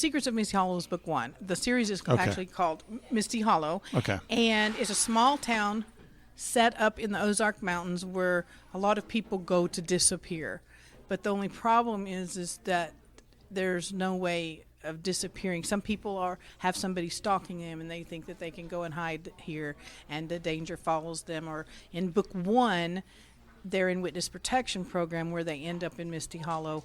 Secrets of Misty Hollow is book 1. The series is Okay. actually called Misty Hollow. Okay. And it's a small town set up in the Ozark Mountains where a lot of people go to disappear. But the only problem is that there's no way of disappearing. Some people have somebody stalking them, and they think that they can go and hide here, and the danger follows them. Or in book 1, they're in witness protection program where they end up in Misty Hollow.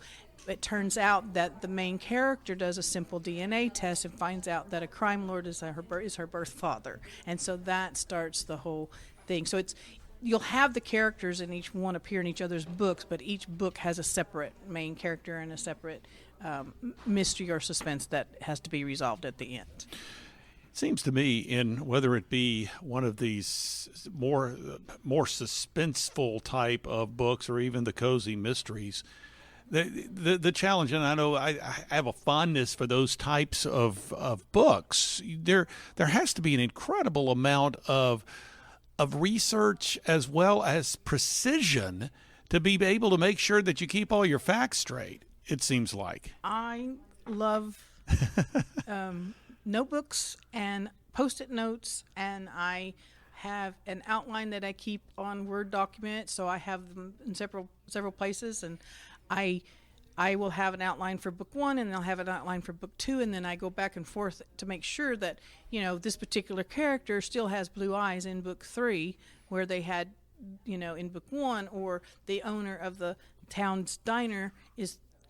It turns out that the main character does a simple DNA test and finds out that a crime lord is her birth father, and so that starts the whole thing. So you'll have the characters in each one appear in each other's books, but each book has a separate main character and a separate mystery or suspense that has to be resolved at the end. Seems to me, in whether it be one of these more suspenseful type of books or even the cozy mysteries, the challenge, and I know I have a fondness for those types of books. There has to be an incredible amount of research as well as precision to be able to make sure that you keep all your facts straight. It seems like. I love notebooks and Post-it notes, and I have an outline that I keep on Word documents, so I have them in several places, and I will have an outline for book 1, and I'll have an outline for book 2, and then I go back and forth to make sure that, this particular character still has blue eyes in book 3, where they had, in book 1, or the owner of the town's diner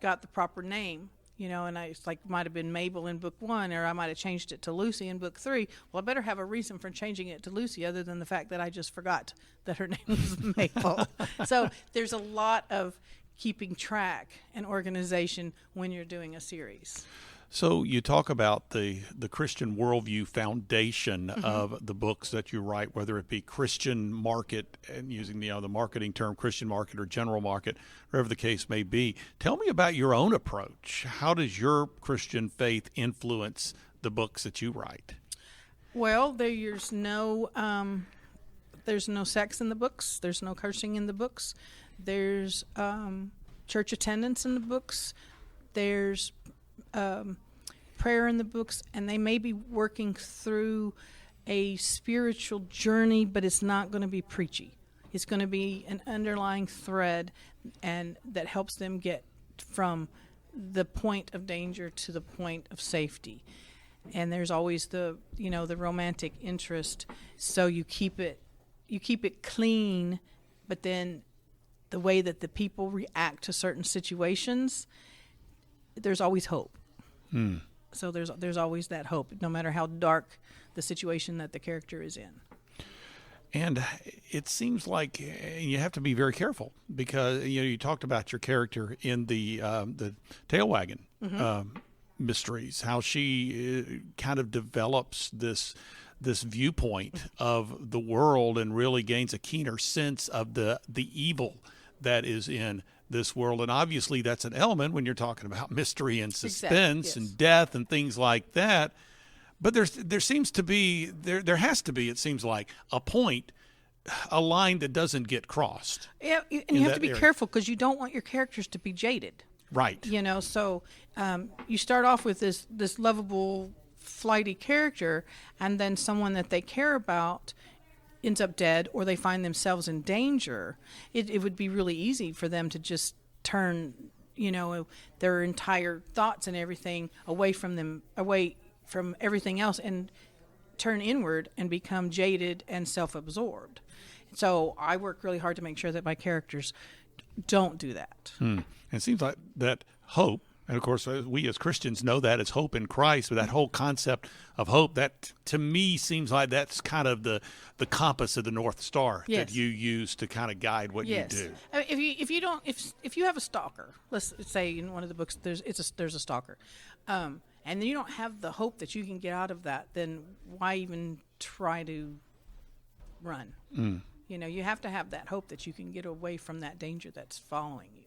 got the proper name, and it's like might have been Mabel in book 1, or I might have changed it to Lucy in book 3. Well, I better have a reason for changing it to Lucy other than the fact that I just forgot that her name was Mabel. So there's a lot of keeping track and organization when you're doing a series. So you talk about the Christian worldview foundation of the books that you write, whether it be Christian market, and using the marketing term Christian market or general market, whatever the case may be. Tell me about your own approach. How does your Christian faith influence the books that you write? Well, there's no sex in the books. There's no cursing in the books. There's church attendance in the books. There's prayer in the books, and they may be working through a spiritual journey, but it's not going to be preachy. It's going to be an underlying thread, and that helps them get from the point of danger to the point of safety. And there's always the romantic interest, so you keep it clean, but then the way that the people react to certain situations, there's always hope. So there's always that hope, no matter how dark the situation that the character is in. And it seems like you have to be very careful because you talked about your character in the Tail-Waggin mysteries, how she kind of develops this viewpoint of the world and really gains a keener sense of the evil that is in this world. And obviously that's an element when you're talking about mystery and suspense and death and things like that. But there seems to be, there has to be, it seems like, a line that doesn't get crossed. Yeah, and you have to be careful because you don't want your characters to be jaded. Right. So you start off with this lovable, flighty character, and then someone that they care about ends up dead, or they find themselves in danger. It would be really easy for them to just turn, their entire thoughts and everything away from everything else, and turn inward and become jaded and self-absorbed. So I work really hard to make sure that my characters don't do that. It seems like that hope, and of course we as Christians know that as hope in Christ, but that whole concept of hope, that to me seems like that's kind of the compass of the North Star that you use to kind of guide what you do. I mean, if you have a stalker, let's say in one of the books there's a stalker, and you don't have the hope that you can get out of that, then why even try to run? You have to have that hope that you can get away from that danger that's following you.